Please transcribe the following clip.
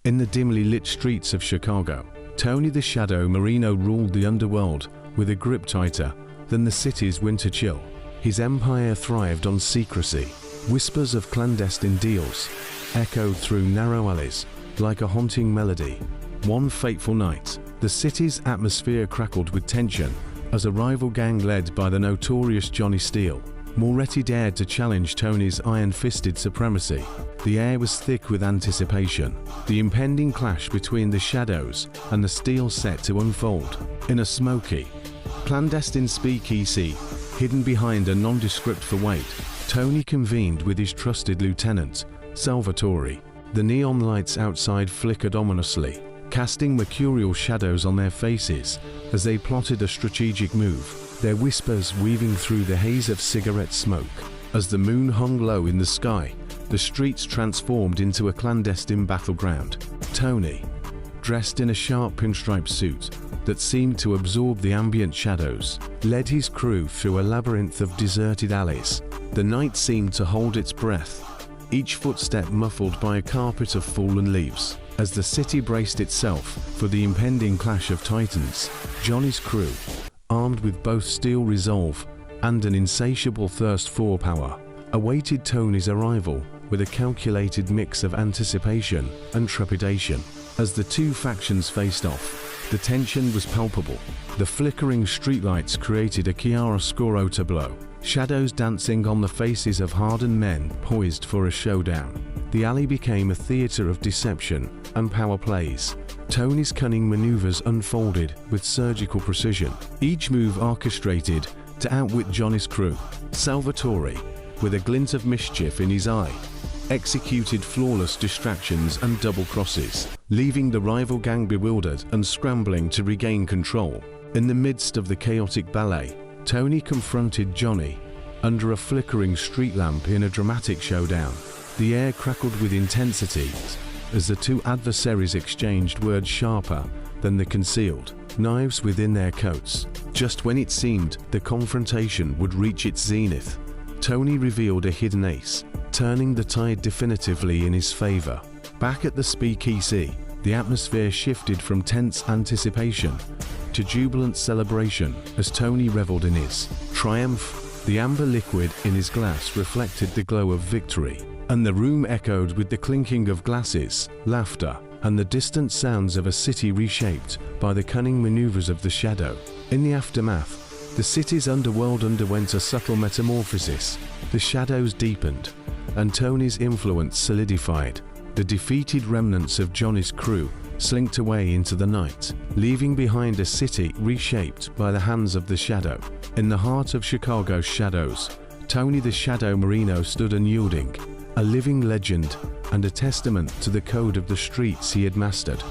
In the dimly lit streets of Chicago, Tony the Shadow Marino ruled the underworld with a grip tighter than the city's winter chill. His empire thrived on secrecy. Whispers of clandestine deals echoed through narrow alleys like a haunting melody. One fateful night, the city's atmosphere crackled with tension as a rival gang led by the notorious Johnny Steele, Moretti, dared to challenge Tony's iron-fisted supremacy. The air was thick with anticipation, the impending clash between the Shadows and the Steele set to unfold. In a smoky, clandestine speakeasy, hidden behind a nondescript for weight, Tony convened with his trusted lieutenant, Salvatore. The neon lights outside flickered ominously, casting mercurial shadows on their faces as they plotted a strategic move, their whispers weaving through the haze of cigarette smoke. As the moon hung low in the sky, the streets transformed into a clandestine battleground. Tony, dressed in a sharp pinstripe suit that seemed to absorb the ambient shadows, led his crew through a labyrinth of deserted alleys. The night seemed to hold its breath, each footstep muffled by a carpet of fallen leaves. As the city braced itself for the impending clash of titans, Johnny's crew, armed with both steel resolve and an insatiable thirst for power, awaited Tony's arrival with a calculated mix of anticipation and trepidation. As the two factions faced off, the tension was palpable. The flickering streetlights created a chiaroscuro tableau, shadows dancing on the faces of hardened men poised for a showdown. The alley became a theater of deception and power plays. Tony's cunning maneuvers unfolded with surgical precision, each move orchestrated to outwit Johnny's crew. Salvatore, with a glint of mischief in his eye, executed flawless distractions and double crosses, leaving the rival gang bewildered and scrambling to regain control. In the midst of the chaotic ballet, Tony confronted Johnny under a flickering street lamp in a dramatic showdown. The air crackled with intensity as the two adversaries exchanged words sharper than the concealed knives within their coats. Just when it seemed the confrontation would reach its zenith, Tony revealed a hidden ace, turning the tide definitively in his favor. Back at the speakeasy, the atmosphere shifted from tense anticipation to jubilant celebration as Tony reveled in his triumph. The amber liquid in his glass reflected the glow of victory, and the room echoed with the clinking of glasses, laughter, and the distant sounds of a city reshaped by the cunning maneuvers of the Shadow. In the aftermath, the city's underworld underwent a subtle metamorphosis. The shadows deepened, and Tony's influence solidified. The defeated remnants of Johnny's crew slinked away into the night, leaving behind a city reshaped by the hands of the Shadow. In the heart of Chicago's shadows, Tony the Shadow Marino stood unyielding, a living legend and a testament to the code of the streets he had mastered.